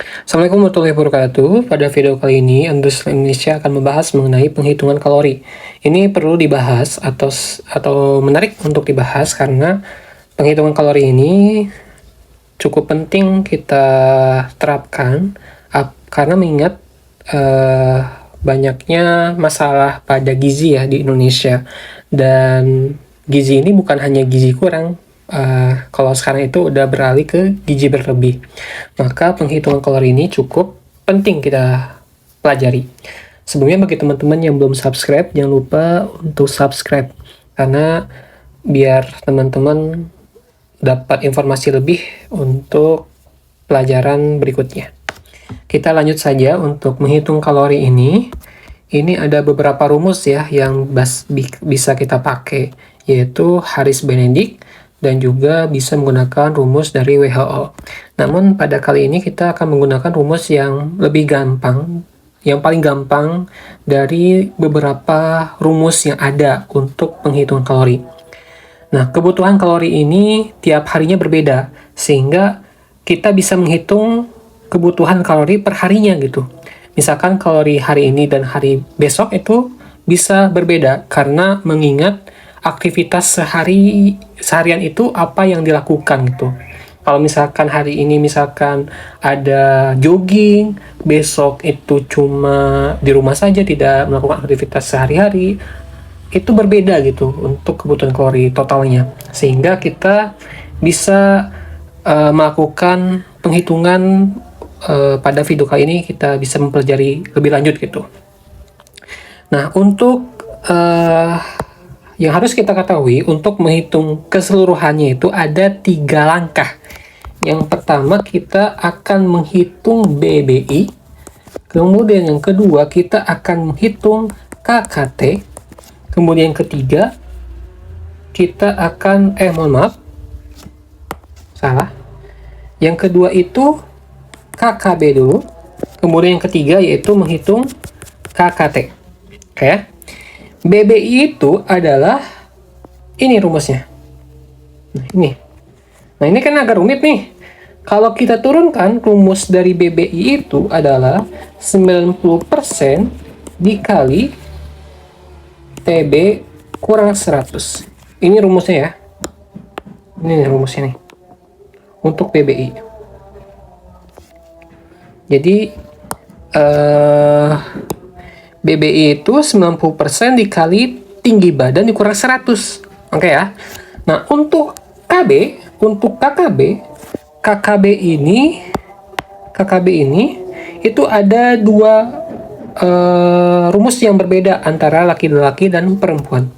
Assalamualaikum warahmatullahi wabarakatuh. Pada video kali ini, Andus Indonesia akan membahas mengenai penghitungan kalori. Ini perlu dibahas atau menarik untuk dibahas karena penghitungan kalori ini cukup penting kita terapkan karena mengingat banyaknya masalah pada gizi ya di Indonesia, dan gizi ini bukan hanya gizi kurang. Kalau sekarang itu udah beralih ke gizi berlebih, maka penghitungan kalori ini cukup penting kita pelajari. Sebelumnya bagi teman-teman yang belum subscribe, jangan lupa untuk subscribe karena biar teman-teman dapat informasi lebih untuk pelajaran berikutnya. Kita lanjut saja untuk menghitung kalori ini. Ini ada beberapa rumus ya yang bisa kita pakai, yaitu Harris-Benedict, dan juga bisa menggunakan rumus dari WHO. Namun pada kali ini kita akan menggunakan rumus yang lebih gampang, yang paling gampang dari beberapa rumus yang ada untuk penghitungan kalori. Nah, kebutuhan kalori ini tiap harinya berbeda, sehingga kita bisa menghitung kebutuhan kalori per harinya gitu. Misalkan kalori hari ini dan hari besok itu bisa berbeda karena mengingat aktivitas seharian itu apa yang dilakukan gitu. Kalau misalkan hari ini misalkan ada jogging, besok itu cuma di rumah saja tidak melakukan aktivitas sehari-hari, itu berbeda gitu untuk kebutuhan kalori totalnya. Sehingga kita bisa melakukan penghitungan pada video kali ini, kita bisa mempelajari lebih lanjut gitu. Nah, untuk yang harus kita ketahui untuk menghitung keseluruhannya itu ada 3 langkah. Yang pertama kita akan menghitung BBI, kemudian yang kedua kita akan menghitung KKT, kemudian yang ketiga kita akan yang kedua itu KKB dulu, kemudian yang ketiga yaitu menghitung KKT. Oke. BBI itu adalah ini rumusnya. Nah, ini kan agak rumit nih. Kalau kita turunkan, rumus dari BBI itu adalah 90% dikali TB kurang 100. Ini rumusnya ya. Ini rumusnya nih. Untuk BBI. Jadi BBI itu 90% dikali tinggi badan dikurang 100. Oke ya. Nah, untuk KKB ini itu ada 2 rumus yang berbeda antara laki-laki dan perempuan.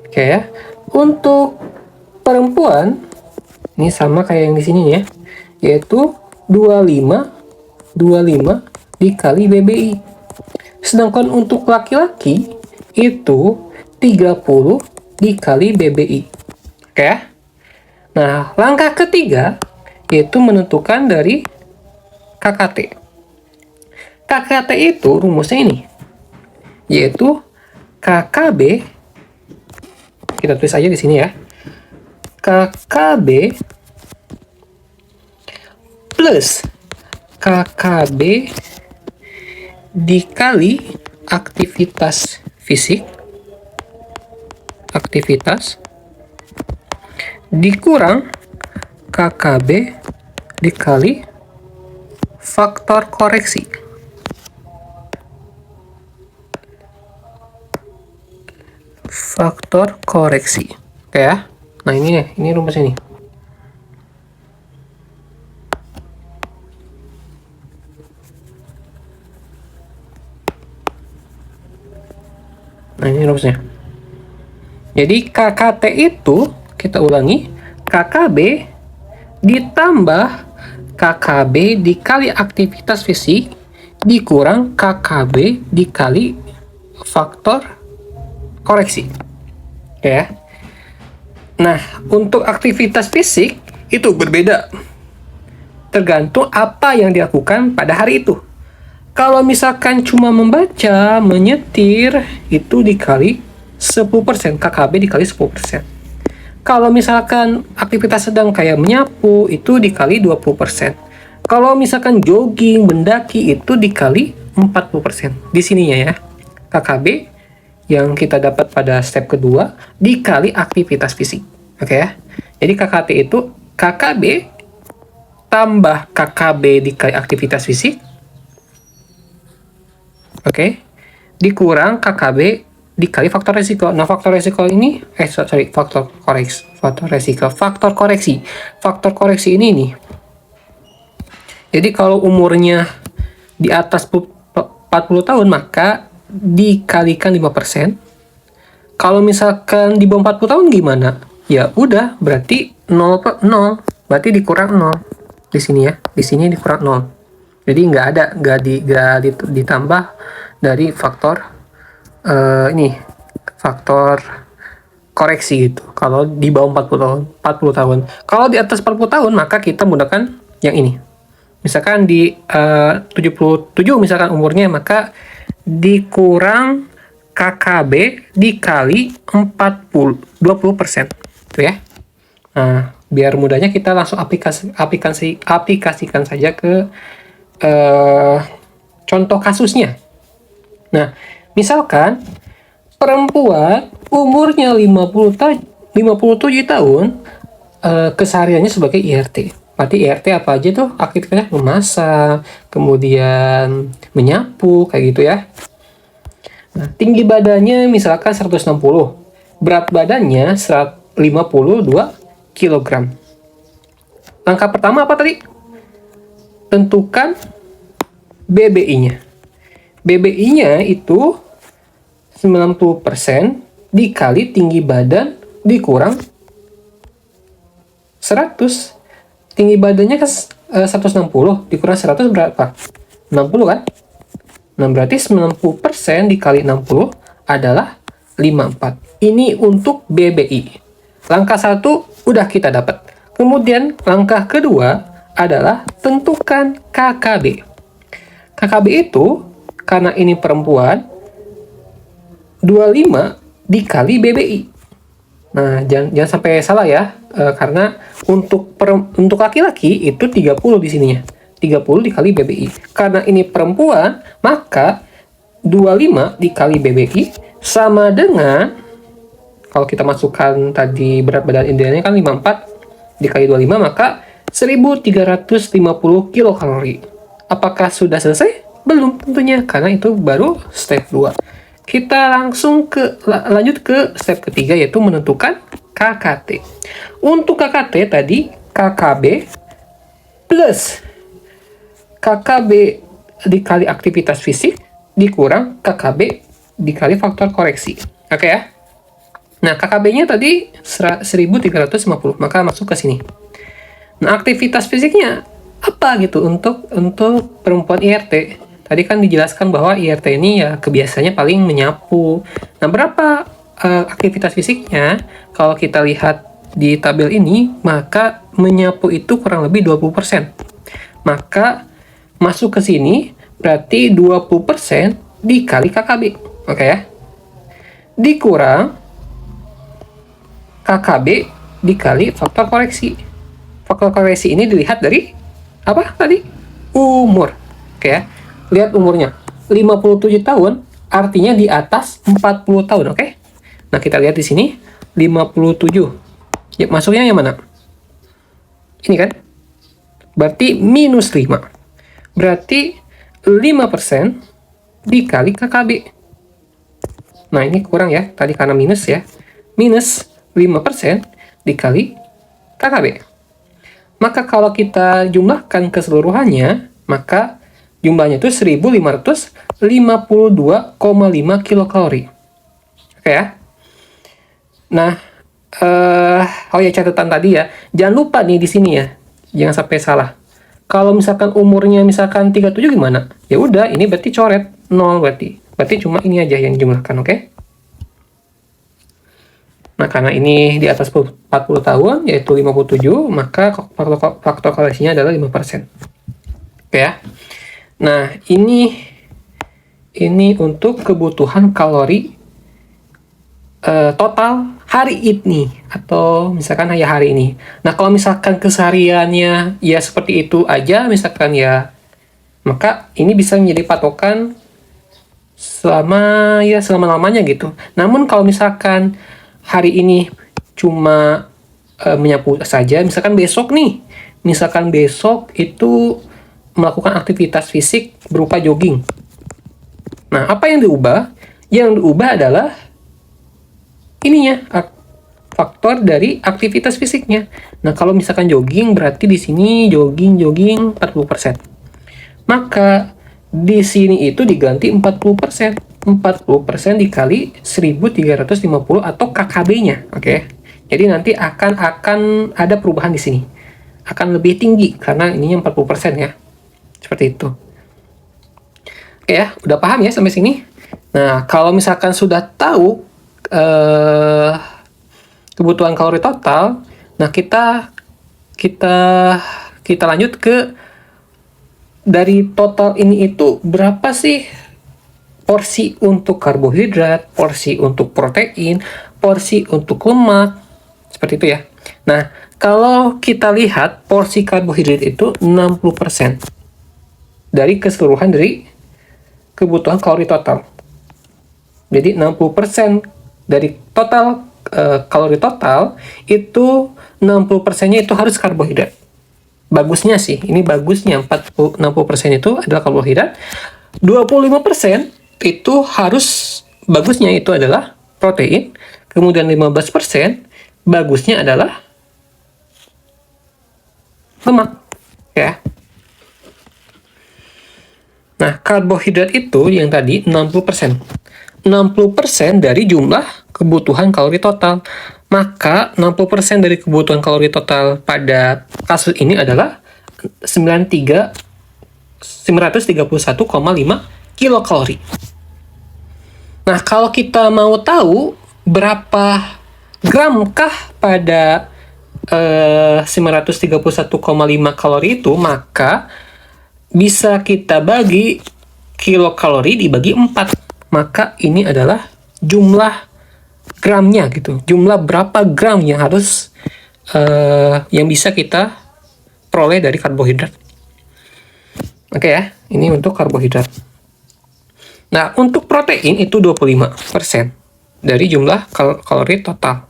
Oke ya. Untuk perempuan ini sama kayak yang di sini ya, yaitu 25 dikali BBI. Sedangkan untuk laki-laki itu 30 dikali BBI. Oke ya? Nah, langkah ketiga yaitu menentukan dari KKT. KKT itu rumusnya ini, yaitu KKB, kita tulis aja di sini ya. KKB plus KKB dikali aktivitas fisik, dikurang KKB dikali faktor koreksi. Oke ya. Nah, ini rumusnya nih. Nah, ini rumusnya. Jadi KKT itu, kita ulangi, KKB ditambah KKB dikali aktivitas fisik dikurang KKB dikali faktor koreksi. Oke ya. Nah, untuk aktivitas fisik itu berbeda tergantung apa yang dilakukan pada hari itu. Kalau misalkan cuma membaca, menyetir, itu dikali 10%, KKB dikali 10%. Kalau misalkan aktivitas sedang kayak menyapu, itu dikali 20%. Kalau misalkan jogging, mendaki itu dikali 40%. Di sininya ya. KKB yang kita dapat pada step kedua dikali aktivitas fisik. Oke ya. Jadi KKT itu KKB tambah KKB dikali aktivitas fisik. Oke. Dikurang KKB dikali faktor resiko. Nah, faktor resiko ini faktor koreksi. Faktor koreksi ini nih. Jadi kalau umurnya di atas 40 tahun maka dikalikan 5%. Kalau misalkan di bawah 40 tahun gimana? Ya udah, berarti 0 per 0. Berarti dikurang 0. Di sini ya. Di sini dikurang 0. Jadi nggak ditambah dari faktor faktor koreksi gitu. Kalau di bawah 40 tahun. Kalau di atas 40 tahun maka kita menggunakan yang ini. Misalkan di 77 misalkan umurnya, maka dikurang KKB dikali 20%. Itu ya. Nah, biar mudahnya kita langsung aplikasikan saja ke contoh kasusnya. Nah, misalkan perempuan umurnya 57 tahun, kesehariannya sebagai IRT. Berarti IRT apa aja tuh aktivitasnya? Memasak, kemudian menyapu, kayak gitu ya. Nah, tinggi badannya misalkan 160, berat badannya 152 kg. Langkah pertama apa tadi? Tentukan BBI-nya. BBI-nya itu 90% dikali tinggi badan dikurang 100. Tinggi badannya kan 160 dikurang 100 berapa? 60 kan? Nah, berarti 90% dikali 60 adalah 54. Ini untuk BBI. Langkah 1 udah kita dapat. Kemudian langkah kedua adalah tentukan KKB. KKB itu karena ini perempuan 25 dikali BBI. Nah, jangan sampai salah ya, karena untuk laki-laki itu 30 di sininya. 30 dikali BBI. Karena ini perempuan, maka 25 dikali BBI sama dengan, kalau kita masukkan tadi berat badan idealnya kan 54 dikali 25, maka 1350 kilokalori. Apakah sudah selesai? Belum tentunya, karena itu baru step 2. Kita langsung lanjut ke step ketiga, yaitu menentukan KKT. Untuk KKT tadi, KKB plus KKB dikali aktivitas fisik dikurang KKB dikali faktor koreksi. Oke ya? Nah, KKB-nya tadi 1350, maka masuk ke sini. Nah, aktivitas fisiknya apa gitu untuk perempuan IRT? Tadi kan dijelaskan bahwa IRT ini ya kebiasaannya paling menyapu. Nah, berapa aktivitas fisiknya? Kalau kita lihat di tabel ini, maka menyapu itu kurang lebih 20%. Maka masuk ke sini berarti 20% dikali KKB. Oke ya? Dikurang KKB dikali faktor koreksi. Faktor koreksi ini dilihat dari apa tadi? Umur. Oke ya? Lihat umurnya. 57 tahun artinya di atas 40 tahun, oke? Nah, kita lihat di sini 57. Ya, masuknya yang mana? Ini kan? Berarti minus 5. Berarti 5% dikali KKB. Nah, ini kurang ya. Tadi karena minus ya. Minus 5% dikali KKB. Maka kalau kita jumlahkan keseluruhannya, maka jumlahnya itu 1552,5 kilokalori. Oke ya. Nah, oh ya, catatan tadi ya. Jangan lupa nih di sini ya. Jangan sampai salah. Kalau misalkan umurnya misalkan 37 gimana? Ya udah, ini berarti coret 0 berarti. Berarti cuma ini aja yang dijumlahkan, oke? Nah, karena ini di atas 40 tahun, yaitu 57, maka faktor koreksinya adalah 5%. Oke ya. Nah, ini untuk kebutuhan kalori total hari ini atau misalkan ya hari ini. Nah, kalau misalkan kesehariannya ya seperti itu aja misalkan ya, maka ini bisa menjadi patokan selama-lamanya gitu. Namun kalau misalkan hari ini cuma menyapu saja, misalkan besok itu melakukan aktivitas fisik berupa jogging. Nah, apa yang diubah? Yang diubah adalah ininya, faktor dari aktivitas fisiknya. Nah, kalau misalkan jogging, berarti di sini jogging 40%. Maka di sini itu diganti 40%. 40% dikali 1350 atau KKB-nya, oke? Jadi nanti akan ada perubahan di sini. Akan lebih tinggi karena ininya 40% ya. Seperti itu. Oke ya, udah paham ya sampai sini? Nah, kalau misalkan sudah tahu kebutuhan kalori total, nah kita lanjut ke dari total ini itu berapa sih porsi untuk karbohidrat, porsi untuk protein, porsi untuk lemak, seperti itu ya. Nah, kalau kita lihat porsi karbohidrat itu 60% dari keseluruhan dari kebutuhan kalori total. Jadi 60% dari total kalori total itu 60%-nya itu harus karbohidrat. Bagusnya sih, ini bagusnya 60% itu adalah karbohidrat. 25% itu harus, bagusnya itu adalah protein. Kemudian 15% bagusnya adalah lemak ya. Nah, karbohidrat itu yang tadi 60%. 60% dari jumlah kebutuhan kalori total. Maka 60% dari kebutuhan kalori total pada kasus ini adalah 931,5 kilokalori. Nah, kalau kita mau tahu berapa gramkah pada 931,5 kalori itu, maka bisa kita bagi kilokalori dibagi 4. Maka ini adalah jumlah gramnya gitu. Jumlah berapa gram yang harus yang bisa kita peroleh dari karbohidrat. Oke ya, ini untuk karbohidrat. Nah, untuk protein itu 25% dari jumlah kalori total.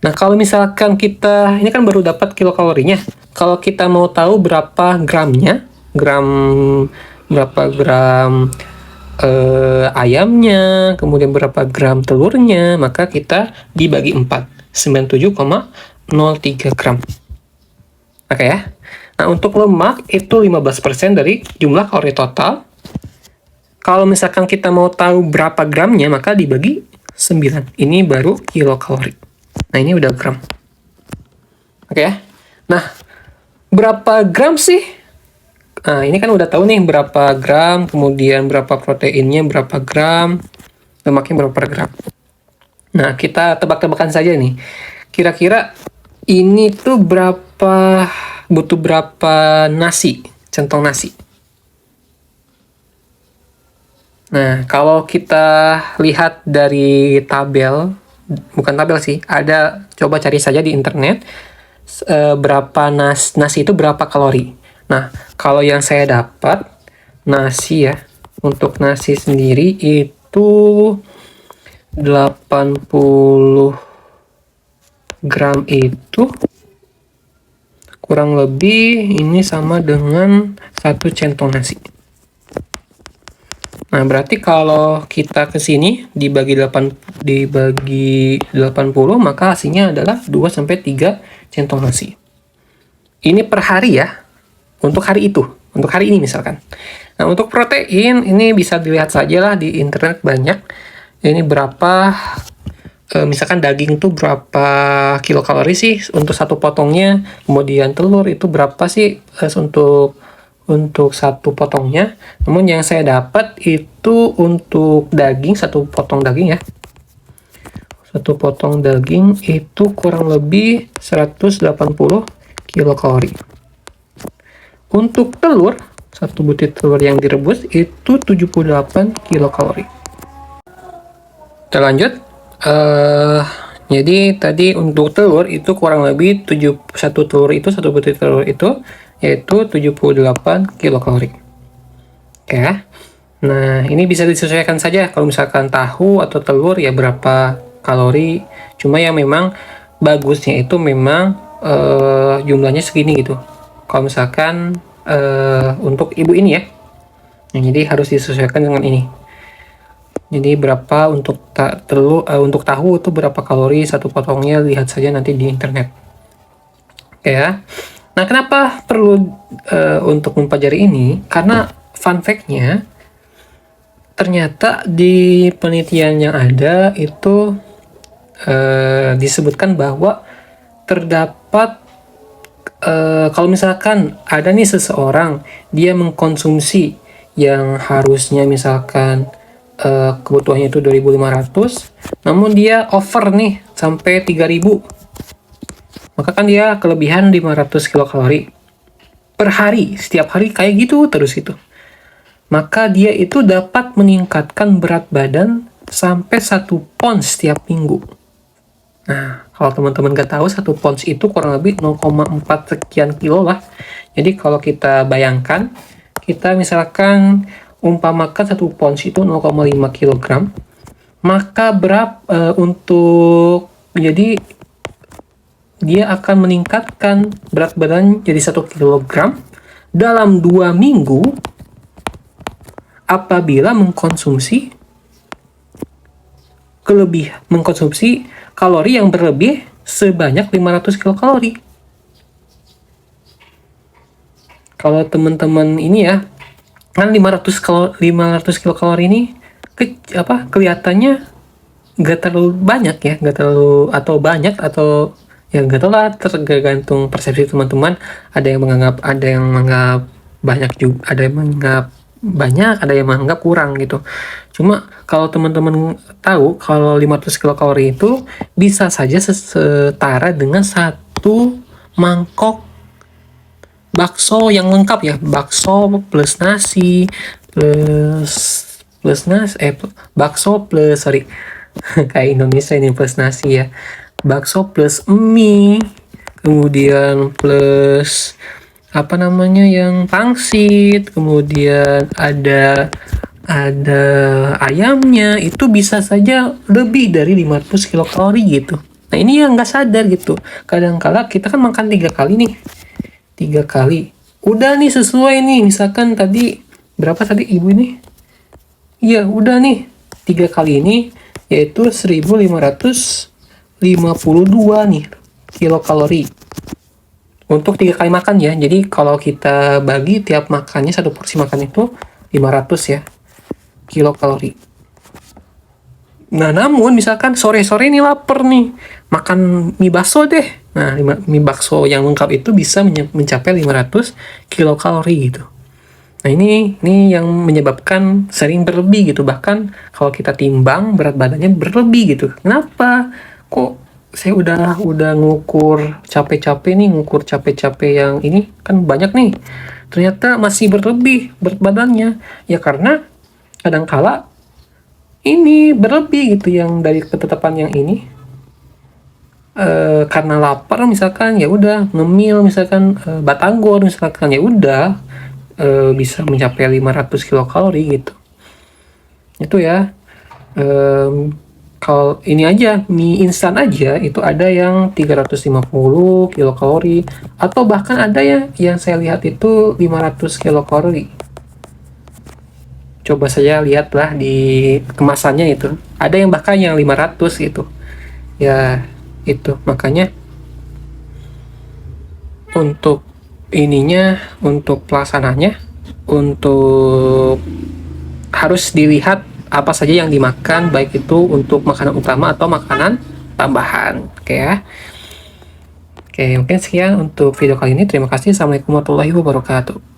Nah, kalau misalkan kita, ini kan baru dapat kilokalorinya. Kalau kita mau tahu berapa gramnya, berapa gram ayamnya, kemudian berapa gram telurnya, maka kita dibagi 4, 97,03 gram. Oke ya. Nah, untuk lemak itu 15% dari jumlah kalori total. Kalau misalkan kita mau tahu berapa gramnya, maka dibagi 9. Ini baru kilokalori. Nah, ini udah gram. Oke ya. Nah, berapa gram sih? Nah, ini kan udah tahu nih berapa gram, kemudian berapa proteinnya, berapa gram, lemaknya berapa gram. Nah, kita tebak-tebakan saja nih. Kira-kira ini tuh butuh berapa nasi, centong nasi. Nah, kalau kita lihat dari tabel, bukan tabel sih, coba cari saja di internet, berapa nasi itu berapa kalori. Nah, kalau yang saya dapat, nasi ya, untuk nasi sendiri itu 80 gram itu kurang lebih ini sama dengan 1 centong nasi. Nah, berarti kalau kita ke sini dibagi 80, maka hasilnya adalah 2-3 centong nasi. Ini per hari ya. Untuk hari itu, untuk hari ini misalkan. Nah, untuk protein, ini bisa dilihat saja lah di internet banyak. Ini berapa, misalkan daging tuh berapa kilokalori sih untuk satu potongnya. Kemudian telur itu berapa sih untuk satu potongnya. Namun yang saya dapat itu untuk daging, satu potong daging ya. Satu potong daging itu kurang lebih 180 kilokalori. Untuk telur, satu butir telur yang direbus itu 78 kilokalori. Kita lanjut. Jadi tadi untuk telur itu kurang lebih satu telur itu, satu butir telur itu yaitu 78 kilokalori. Oke ya. Nah, ini bisa disesuaikan saja kalau misalkan tahu atau telur ya berapa kalori. Cuma yang memang bagusnya itu memang jumlahnya segini gitu. Kalau misalkan untuk ibu ini ya. Nah, jadi harus disesuaikan dengan ini. Jadi berapa untuk untuk tahu itu berapa kalori satu potongnya, lihat saja nanti di internet. Oke ya. Nah, kenapa perlu untuk mempelajari ini? Karena fun fact-nya ternyata di penelitian yang ada itu disebutkan bahwa terdapat kalau misalkan ada nih seseorang dia mengkonsumsi yang harusnya misalkan kebutuhannya itu 2.500, namun dia over nih sampai 3.000, maka kan dia kelebihan 500 kilokalori per hari, setiap hari kayak gitu terus gitu. Maka dia itu dapat meningkatkan berat badan sampai 1 pons setiap minggu. Nah, kalau teman-teman gak tahu, 1 pons itu kurang lebih 0,4 sekian kilo lah. Jadi kalau kita bayangkan, kita misalkan umpamakan 1 pons itu 0,5 kilogram, maka jadi dia akan meningkatkan berat badan jadi 1 kilogram dalam 2 minggu apabila mengkonsumsi kalori yang berlebih sebanyak 500 kilokalori. Kalau teman-teman ini ya, kan 500 kilokalori ini kelihatannya nggak terlalu banyak ya, nggak terlalu atau banyak atau ya nggak tahu lah, tergantung persepsi teman-teman. Ada yang menganggap banyak juga, ada yang menganggap banyak, ada yang menganggap kurang gitu. Cuma kalau teman-teman tahu kalau 500 kilokalori itu bisa saja setara dengan 1 mangkok bakso yang lengkap ya, bakso plus nasi bakso plus kayak Indonesia ini plus nasi ya, bakso plus mie, kemudian plus yang pangsit, kemudian ada ayamnya, itu bisa saja lebih dari 500 kilokalori gitu. Nah, ini yang nggak sadar gitu. Kadang-kala kita kan makan 3 kali nih. 3 kali. Udah nih sesuai nih. Misalkan tadi, berapa tadi ibu ini? Iya, udah nih. 3 kali ini, yaitu 1.552 nih kilokalori. Untuk 3 kali makan ya. Jadi kalau kita bagi tiap makannya, 1 porsi makan itu 500 ya kilokalori. Nah, namun misalkan sore-sore ini lapar nih, makan mie bakso deh. Nah, mie bakso yang lengkap itu bisa mencapai 500 kilokalori gitu. Nah, ini yang menyebabkan sering berlebih gitu. Bahkan kalau kita timbang berat badannya berlebih gitu. Kenapa? Kok saya udah ngukur capek-capek yang ini kan banyak nih, ternyata masih berlebih berat badannya. Ya karena kadangkala ini berlebih gitu yang dari ketetapan yang ini, karena lapar misalkan ya udah ngemil misalkan batagor misalkan, ya udah bisa mencapai 500 kilokalori gitu. Itu ya. Kalau ini aja, mie instan aja itu ada yang 350 kilokalori, atau bahkan ada yang saya lihat itu 500 kilokalori. Coba saja lihatlah di kemasannya itu. Ada yang bahkan yang 500 gitu. Ya, itu. Makanya untuk untuk pelaksananya, untuk harus dilihat apa saja yang dimakan, baik itu untuk makanan utama atau makanan tambahan. Oke ya. Oke, mungkin sekian untuk video kali ini. Terima kasih. Assalamualaikum warahmatullahi wabarakatuh.